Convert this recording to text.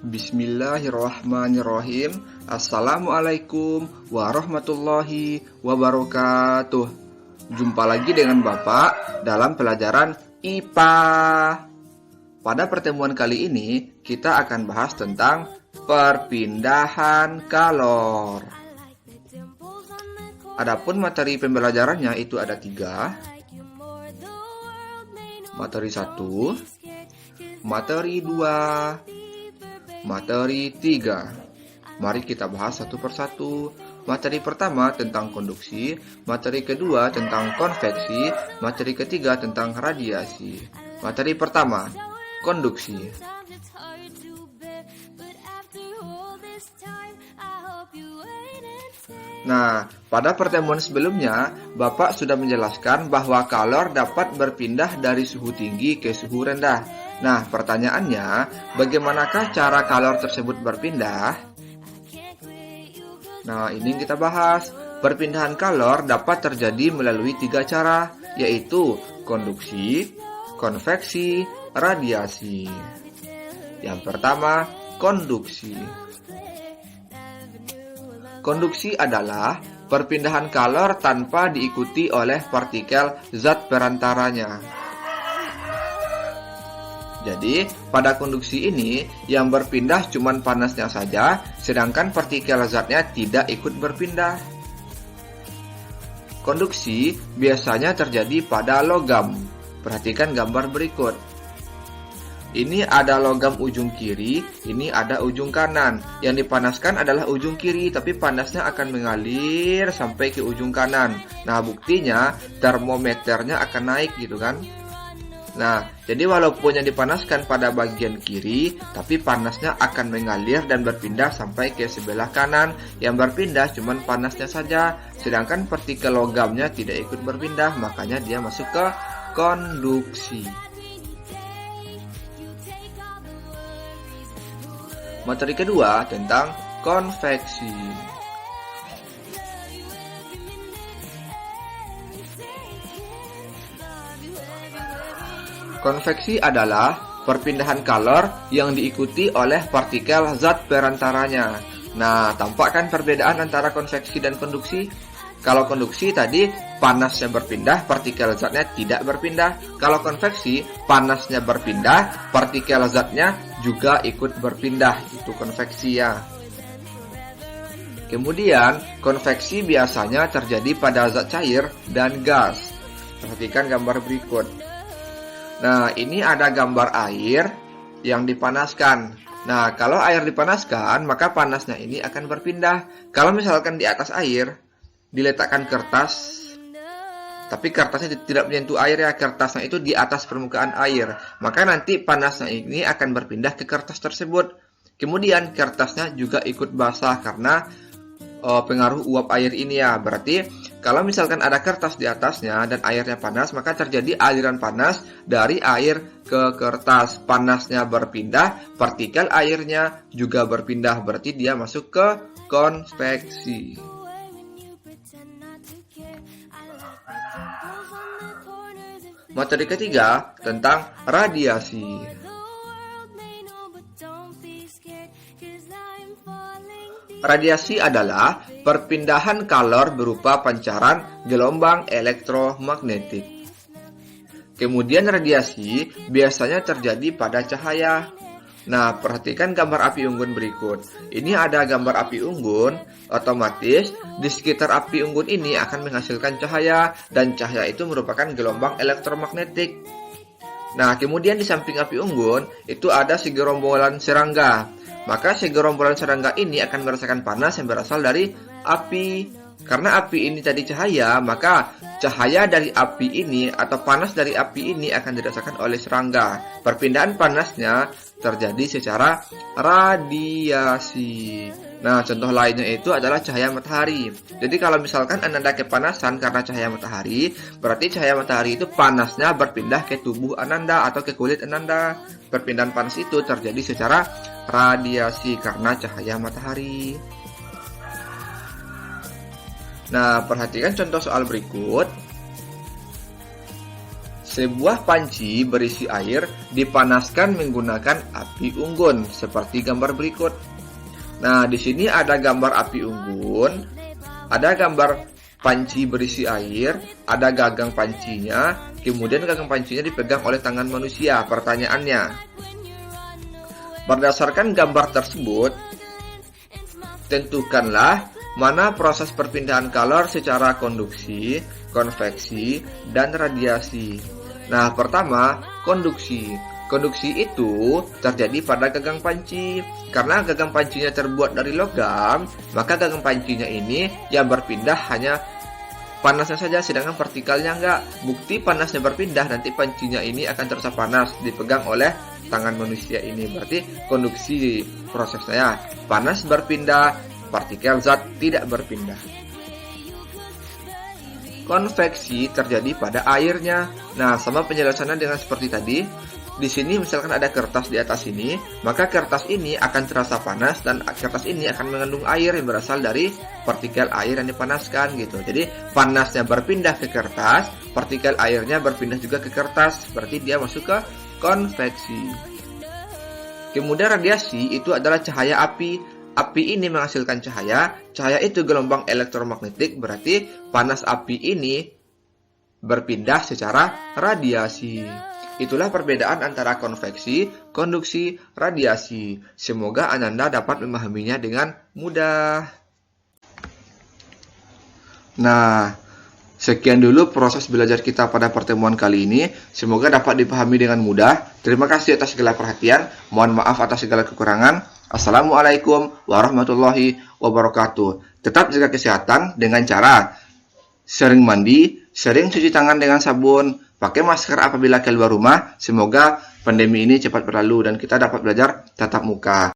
Bismillahirrahmanirrahim. Assalamualaikum warahmatullahi wabarakatuh. Jumpa lagi dengan Bapak dalam pelajaran IPA. Pada pertemuan kali ini kita akan bahas tentang perpindahan kalor. Adapun materi pembelajarannya itu ada 3. Materi 1, materi 2, materi 3. Mari kita bahas satu persatu. Materi pertama tentang konduksi, materi kedua tentang konveksi, materi ketiga tentang radiasi. Materi pertama, konduksi. Nah, pada pertemuan sebelumnya, Bapak sudah menjelaskan bahwa kalor dapat berpindah dari suhu tinggi ke suhu rendah. Nah, pertanyaannya, bagaimanakah cara kalor tersebut berpindah? Nah, ini yang kita bahas. Perpindahan kalor dapat terjadi melalui 3 cara, yaitu konduksi, konveksi, radiasi. Yang pertama, konduksi. Konduksi adalah perpindahan kalor tanpa diikuti oleh partikel zat perantaranya. Jadi, pada konduksi ini, yang berpindah cuma panasnya saja, sedangkan partikel zatnya tidak ikut berpindah. Konduksi biasanya terjadi pada logam. Perhatikan gambar berikut. Ini ada logam ujung kiri, ini ada ujung kanan. Yang dipanaskan adalah ujung kiri, tapi panasnya akan mengalir sampai ke ujung kanan. Nah, buktinya termometernya akan naik gitu kan. Nah, jadi walaupun yang dipanaskan pada bagian kiri, tapi panasnya akan mengalir dan berpindah sampai ke sebelah kanan. Yang berpindah cuma panasnya saja, sedangkan partikel logamnya tidak ikut berpindah, makanya dia masuk ke konduksi. Materi kedua tentang konveksi. Konveksi adalah perpindahan kalor yang diikuti oleh partikel zat perantaranya. Nah, tampakkan perbedaan antara konveksi dan konduksi? Kalau konduksi tadi panasnya berpindah, partikel zatnya tidak berpindah. Kalau konveksi panasnya berpindah, partikel zatnya juga ikut berpindah. Itu konveksi ya. Kemudian, konveksi biasanya terjadi pada zat cair dan gas. Perhatikan gambar berikut. Nah, ini ada gambar air yang dipanaskan. Nah, kalau air dipanaskan, maka panasnya ini akan berpindah. Kalau misalkan di atas air, diletakkan kertas, tapi kertasnya tidak menyentuh air ya, kertasnya itu di atas permukaan air. Maka nanti panasnya ini akan berpindah ke kertas tersebut. Kemudian kertasnya juga ikut basah karena pengaruh uap air ini ya. Berarti kalau misalkan ada kertas di atasnya dan airnya panas, maka terjadi aliran panas dari air ke kertas. Panasnya berpindah, partikel airnya juga berpindah. Berarti dia masuk ke konveksi. Materi ketiga tentang radiasi. Radiasi adalah perpindahan kalor berupa pancaran gelombang elektromagnetik. Kemudian radiasi biasanya terjadi pada cahaya. Nah, perhatikan gambar api unggun berikut. Ini ada gambar api unggun, otomatis di sekitar api unggun ini akan menghasilkan cahaya, dan cahaya itu merupakan gelombang elektromagnetik. Nah, kemudian di samping api unggun itu ada segerombolan serangga. Maka segerombolan serangga ini akan merasakan panas yang berasal dari api Karena api ini tadi cahaya, maka cahaya dari api ini atau panas dari api ini akan dirasakan oleh serangga. Perpindahan panasnya terjadi secara radiasi. Nah, contoh lainnya itu adalah cahaya matahari. Jadi kalau misalkan Ananda kepanasan karena cahaya matahari, berarti cahaya matahari itu panasnya berpindah ke tubuh Ananda atau ke kulit Ananda. Perpindahan panas itu terjadi secara radiasi karena cahaya matahari. Nah, perhatikan contoh soal berikut. Sebuah panci berisi air dipanaskan menggunakan api unggun, seperti gambar berikut. Nah, di sini ada gambar api unggun, ada gambar panci berisi air, ada gagang pancinya, kemudian gagang pancinya dipegang oleh tangan manusia. Pertanyaannya, berdasarkan gambar tersebut, tentukanlah mana proses perpindahan kalor secara konduksi, konveksi, dan radiasi. Nah, pertama, konduksi. Konduksi itu terjadi pada gagang panci. Karena gagang pancinya terbuat dari logam, maka gagang pancinya ini yang berpindah hanya panasnya saja, sedangkan partikelnya enggak. Bukti panasnya berpindah, nanti pancinya ini akan terasa panas dipegang oleh tangan manusia ini. Berarti konduksi prosesnya, panas berpindah, partikel zat tidak berpindah. Konveksi terjadi pada airnya. Nah, sama penjelasannya dengan seperti tadi. Di sini misalkan ada kertas di atas ini, maka kertas ini akan terasa panas dan kertas ini akan mengandung air yang berasal dari partikel air yang dipanaskan gitu. Jadi panasnya berpindah ke kertas, partikel airnya berpindah juga ke kertas, berarti dia masuk ke konveksi. Kemudian radiasi itu adalah cahaya api. Api ini menghasilkan cahaya, cahaya itu gelombang elektromagnetik, berarti panas api ini berpindah secara radiasi. Itulah perbedaan antara konveksi, konduksi, radiasi. Semoga Ananda dapat memahaminya dengan mudah. Nah, sekian dulu proses belajar kita pada pertemuan kali ini. Semoga dapat dipahami dengan mudah. Terima kasih atas segala perhatian. Mohon maaf atas segala kekurangan. Assalamualaikum warahmatullahi wabarakatuh. Tetap jaga kesehatan dengan cara sering mandi, sering cuci tangan dengan sabun, pakai masker apabila keluar rumah. Semoga pandemi ini cepat berlalu dan kita dapat belajar tatap muka.